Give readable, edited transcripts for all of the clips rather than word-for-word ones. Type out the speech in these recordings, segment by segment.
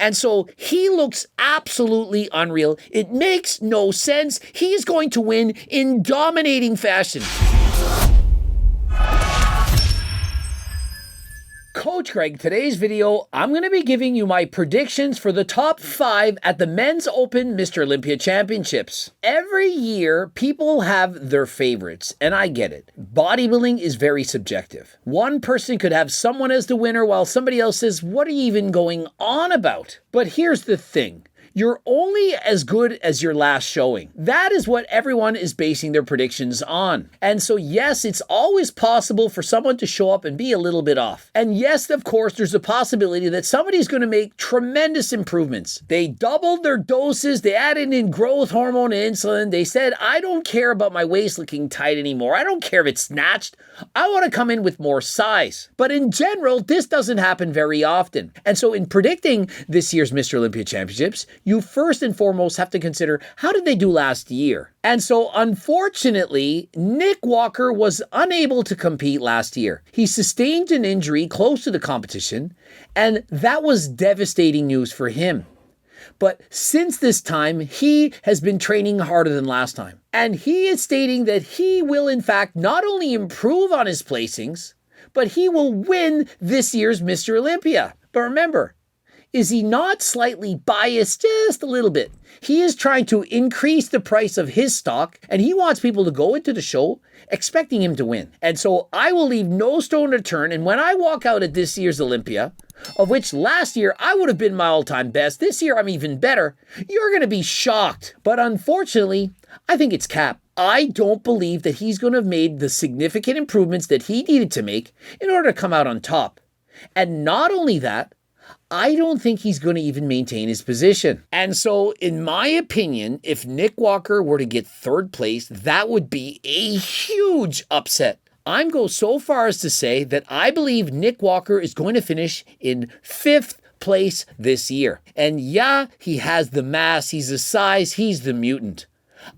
And so he looks absolutely unreal. It makes no sense. He is going to win in dominating fashion. Coach Greg, today's video, I'm going to be giving you my predictions for the top 5 at the Men's Open Mr. Olympia Championships. Every year, people have their favorites, and I get it. Bodybuilding is very subjective. One person could have someone as the winner while somebody else says, what are you even going on about? But here's the thing. You're only as good as your last showing. That is what everyone is basing their predictions on. And so yes, it's always possible for someone to show up and be a little bit off. And yes, of course, there's a possibility that somebody's going to make tremendous improvements. They doubled their doses, they added in growth hormone and insulin. They said, I don't care about my waist looking tight anymore. I don't care if it's snatched. I want to come in with more size. But in general, this doesn't happen very often. And so in predicting this year's Mr. Olympia Championships, you first and foremost have to consider, how did they do last year? And so unfortunately, Nick Walker was unable to compete last year. He sustained an injury close to the competition, and that was devastating news for him. But since this time, he has been training harder than last time. And he is stating that he will in fact not only improve on his placings, but he will win this year's Mr. Olympia. But remember, is he not slightly biased just a little bit? He is trying to increase the price of his stock, and he wants people to go into the show expecting him to win. And so I will leave no stone unturned, and when I walk out at this year's Olympia, of which last year I would have been my all-time best, this year I'm even better, you're going to be shocked. But unfortunately, I think it's cap. I don't believe that he's going to have made the significant improvements that he needed to make in order to come out on top. And not only that, I don't think he's going to even maintain his position. And so, in my opinion, if Nick Walker were to get third place, that would be a huge upset. I'm going so far as to say that I believe Nick Walker is going to finish in 5th place this year. And yeah, he has the mass, he's the size, he's the mutant.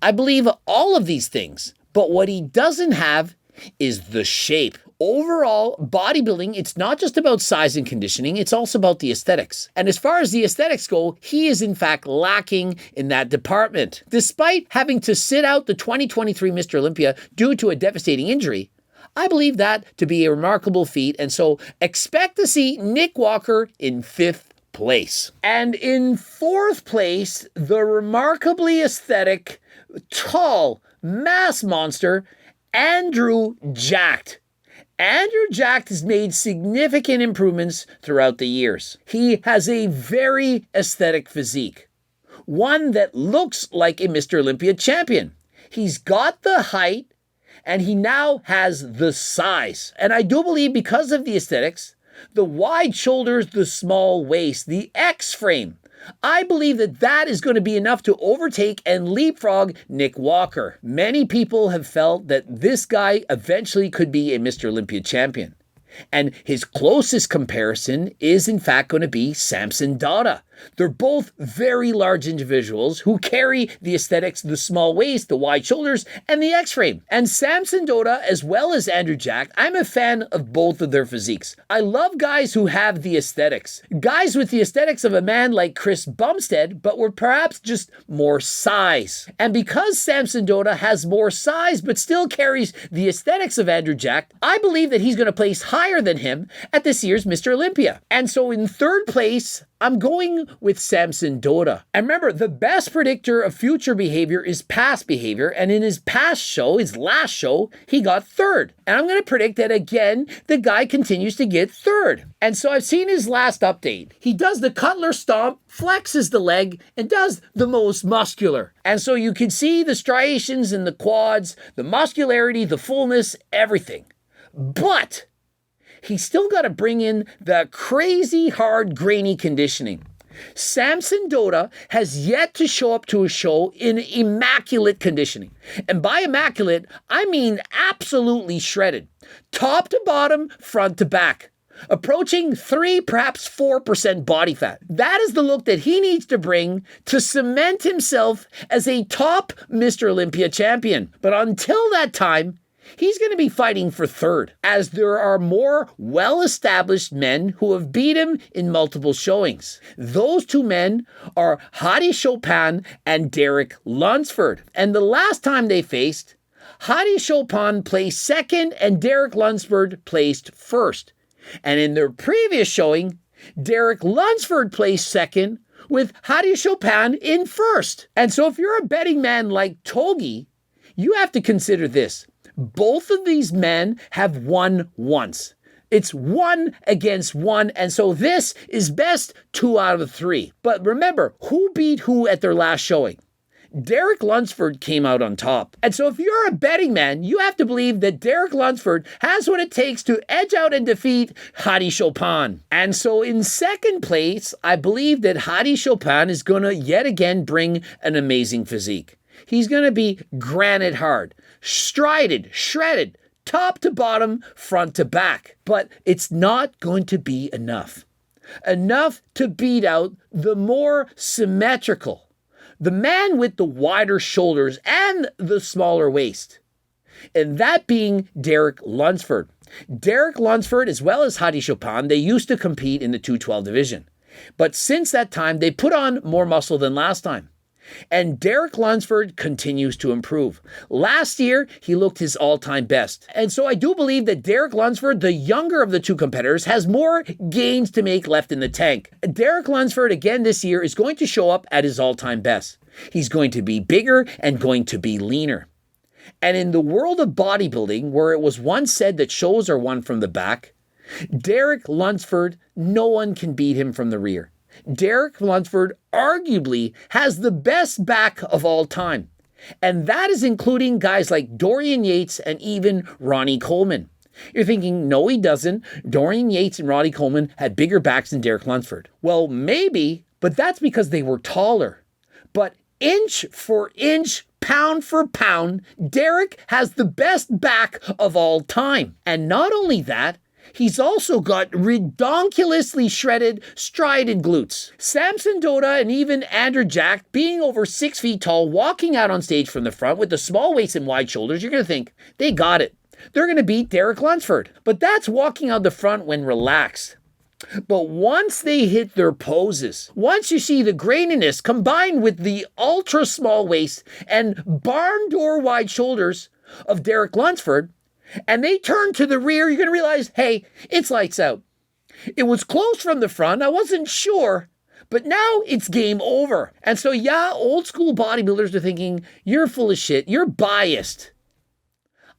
I believe all of these things, but what he doesn't have is the shape. Overall, bodybuilding, it's not just about size and conditioning, it's also about the aesthetics. And as far as the aesthetics go, he is in fact lacking in that department. Despite having to sit out the 2023 Mr. Olympia due to a devastating injury, I believe that to be a remarkable feat, and so expect to see Nick Walker in 5th place. And in 4th place, the remarkably aesthetic, tall, mass monster, Andrew Jacked. Andrew Jacked has made significant improvements throughout the years. He has a very aesthetic physique, one that looks like a Mr. Olympia champion. He's got the height, and he now has the size. And I do believe because of the aesthetics, the wide shoulders, the small waist, the X frame, I believe that that is going to be enough to overtake and leapfrog Nick Walker. Many people have felt that this guy eventually could be a Mr. Olympia champion. And his closest comparison is in fact going to be Samson Dauda. They're both very large individuals who carry the aesthetics, the small waist, the wide shoulders, and the X-frame. And Samson Dauda, as well as Andrew Jacked, I'm a fan of both of their physiques. I love guys who have the aesthetics. Guys with the aesthetics of a man like Chris Bumstead, but with perhaps just more size. And because Samson Dauda has more size, but still carries the aesthetics of Andrew Jacked, I believe that he's going to place higher than him at this year's Mr. Olympia. And so in 3rd place, I'm going with Samson Dauda. And remember, the best predictor of future behavior is past behavior. And in his past show, his last show, he got 3rd. And I'm going to predict that again, the guy continues to get 3rd. And so I've seen his last update. He does the Cutler stomp, flexes the leg, and does the most muscular. And so you can see the striations in the quads, the muscularity, the fullness, everything. But he's still got to bring in the crazy hard grainy conditioning. Samson Dauda has yet to show up to a show in immaculate conditioning. And by immaculate, I mean absolutely shredded. Top to bottom, front to back. Approaching 3, perhaps 4% body fat. That is the look that he needs to bring to cement himself as a top Mr. Olympia champion. But until that time, he's going to be fighting for third, as there are more well-established men who have beat him in multiple showings. Those two men are Hadi Chopin and Derek Lunsford. And the last time they faced, Hadi Chopin placed second and Derek Lunsford placed first. And in their previous showing, Derek Lunsford placed second with Hadi Chopin in first. And so if you're a betting man like Togi, you have to consider this. Both of these men have won once. It's 1 against 1, and so this is best 2 out of 3. But remember, who beat who at their last showing? Derek Lunsford came out on top. And so if you're a betting man, you have to believe that Derek Lunsford has what it takes to edge out and defeat Hadi Chopin. And so in second place, I believe that Hadi Chopin is going to yet again bring an amazing physique. He's going to be granite hard, strided, shredded, top to bottom, front to back. But it's not going to be enough. Enough to beat out the more symmetrical, the man with the wider shoulders and the smaller waist, and that being Derek Lunsford. Derek Lunsford, as well as Hadi Chopin, they used to compete in the 212 division. But since that time, they put on more muscle than last time. And Derek Lunsford continues to improve. Last year, he looked his all-time best. And so I do believe that Derek Lunsford, the younger of the two competitors, has more gains to make left in the tank. Derek Lunsford, again this year, is going to show up at his all-time best. He's going to be bigger and going to be leaner. And in the world of bodybuilding, where it was once said that shows are won from the back, Derek Lunsford, no one can beat him from the rear. Derek Lunsford arguably has the best back of all time. And that is including guys like Dorian Yates and even Ronnie Coleman. You're thinking, no, he doesn't. Dorian Yates and Ronnie Coleman had bigger backs than Derek Lunsford. Well, maybe, but that's because they were taller. But inch for inch, pound for pound, Derek has the best back of all time. And not only that, he's also got redonkulously shredded, strided glutes. Samson Dota and even Andrew Jack, being over 6 feet tall, walking out on stage from the front with the small waist and wide shoulders, you're going to think, they got it. They're going to beat Derek Lunsford. But that's walking out the front when relaxed. But once they hit their poses, once you see the graininess combined with the ultra small waist and barn door wide shoulders of Derek Lunsford, and they turn to the rear, you're going to realize, hey, it's lights out. It was close from the front. I wasn't sure, but now it's game over. And so, yeah, old school bodybuilders are thinking, you're full of shit. You're biased.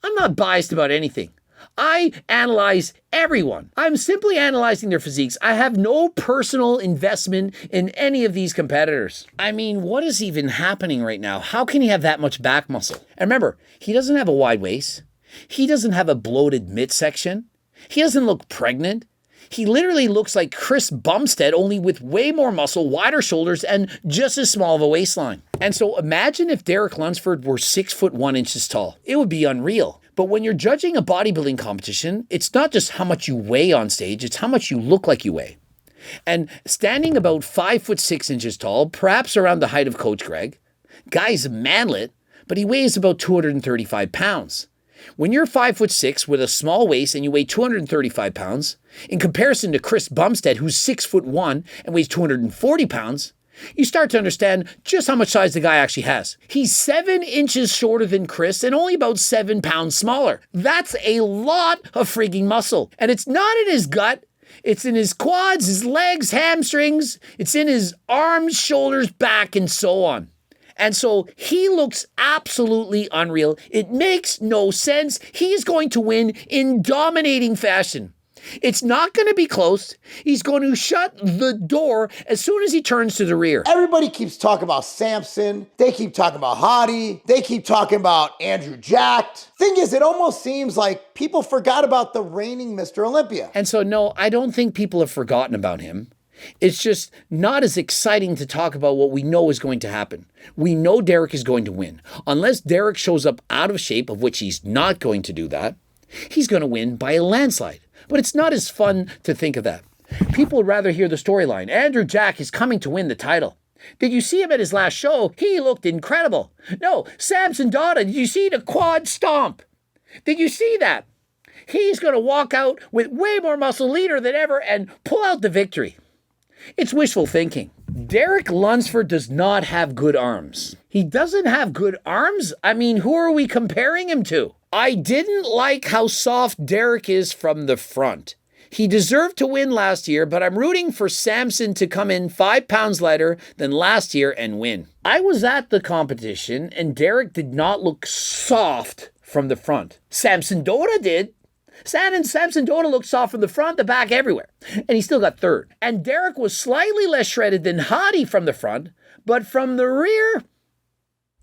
I'm not biased about anything. I analyze everyone. I'm simply analyzing their physiques. I have no personal investment in any of these competitors. I mean, what is even happening right now? How can he have that much back muscle? And remember, he doesn't have a wide waist. He doesn't have a bloated midsection. He doesn't look pregnant. He literally looks like Chris Bumstead, only with way more muscle, wider shoulders, and just as small of a waistline. And so imagine if Derek Lunsford were 6'1" tall. It would be unreal. But when you're judging a bodybuilding competition, it's not just how much you weigh on stage, it's how much you look like you weigh. And standing about 5'6" tall, perhaps around the height of Coach Greg, guy's a manlet, but he weighs about 235 pounds. When you're 5'6" with a small waist and you weigh 235 pounds, in comparison to Chris Bumstead, who's 6'1" and weighs 240 pounds, you start to understand just how much size the guy actually has. He's 7 inches shorter than Chris and only about 7 pounds smaller. That's a lot of freaking muscle. And it's not in his gut. It's in his quads, his legs, hamstrings. It's in his arms, shoulders, back, and so on. And so he looks absolutely unreal. It makes no sense. He's going to win in dominating fashion. It's not going to be close. He's going to shut the door as soon as he turns to the rear. Everybody keeps talking about Samson. They keep talking about Hadi. They keep talking about Andrew Jack. Thing is, it almost seems like people forgot about the reigning Mr. Olympia. And so, no, I don't think people have forgotten about him. It's just not as exciting to talk about what we know is going to happen. We know Derek is going to win. Unless Derek shows up out of shape, of which he's not going to do that, he's going to win by a landslide. But it's not as fun to think of that. People would rather hear the storyline. Andrew Jack is coming to win the title. Did you see him at his last show? He looked incredible. No, Samson Dada, did you see the quad stomp? Did you see that? He's going to walk out with way more muscle, leaner than ever, and pull out the victory. It's wishful thinking. Derek Lunsford does not have good arms. He doesn't have good arms? I mean, who are we comparing him to? I didn't like how soft Derek is from the front. He deserved to win last year, but I'm rooting for Samson to come in 5 pounds lighter than last year and win. I was at the competition, and Derek did not look soft from the front. Samson Dota did. Samson Dota looked soft from the front, the back, everywhere. And he still got third. And Derek was slightly less shredded than Hadi from the front, but from the rear,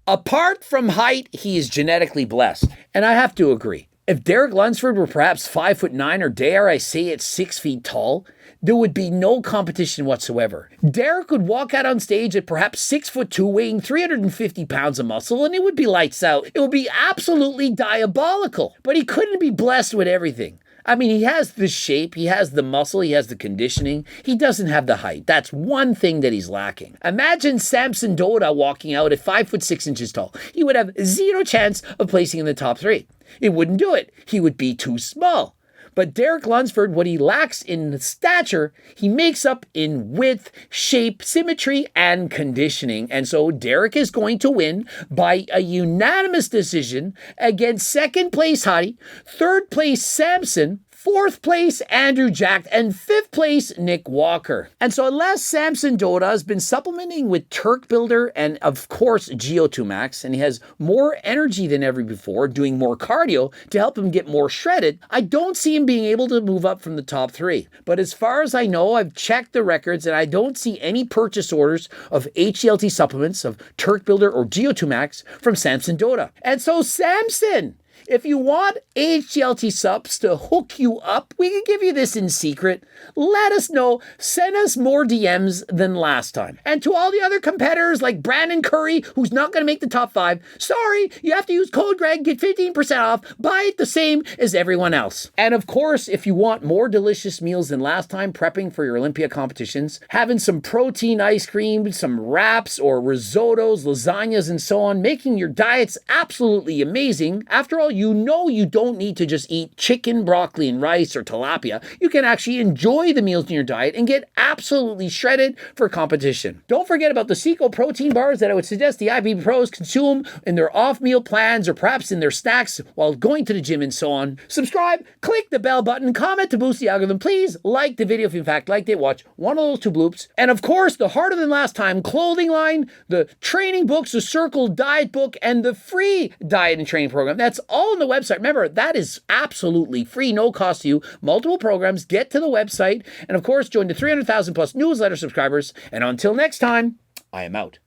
apart from height, he is genetically blessed. And I have to agree. If Derek Lunsford were perhaps 5'9", or dare I say it, 6 feet tall, there would be no competition whatsoever. Derek would walk out on stage at perhaps 6'2", weighing 350 pounds of muscle, and it would be lights out. It would be absolutely diabolical. But he couldn't be blessed with everything. I mean, he has the shape, he has the muscle, he has the conditioning. He doesn't have the height. That's one thing that he's lacking. Imagine Samson Dota walking out at 5'6" inches tall. He would have zero chance of placing in the top 3. It wouldn't do it. He would be too small. But Derek Lunsford, what he lacks in stature, he makes up in width, shape, symmetry, and conditioning. And so Derek is going to win by a unanimous decision against second place Hadi, third place Samson, fourth place Andrew Jack, and fifth place Nick Walker. And so unless Samson Dota has been supplementing with Turk Builder and of course Geo2 Max, and he has more energy than ever before, doing more cardio to help him get more shredded, I don't see him being able to move up from the top 3. But as far as I know, I've checked the records and I don't see any purchase orders of HLT supplements of Turk Builder or Geo2 Max from Samson Dota. And so Samson, if you want HLT subs to hook you up, we can give you this in secret. Let us know. Send us more DMs than last time. And to all the other competitors like Brandon Curry, who's not going to make the top 5, sorry, you have to use code Greg, get 15% off, buy it the same as everyone else. And of course, if you want more delicious meals than last time, prepping for your Olympia competitions, having some protein ice cream, some wraps or risottos, lasagnas, and so on, making your diets absolutely amazing. After all, you know you don't need to just eat chicken, broccoli, and rice or tilapia. You can actually enjoy the meals in your diet and get absolutely shredded for competition. Don't forget about the Seco protein bars that I would suggest the IBB pros consume in their off-meal plans or perhaps in their snacks while going to the gym and so on. Subscribe, click the bell button, comment to boost the algorithm. Please like the video if you in fact liked it. Watch one of those 2 bloops. And of course, the Harder Than Last Time clothing line, the training books, the Circle diet book, and the free diet and training program. That's all on the website. Remember, that is absolutely free, no cost to you. Multiple programs. Get to the website. And of course, join the 300,000 plus newsletter subscribers. And until next time, I am out.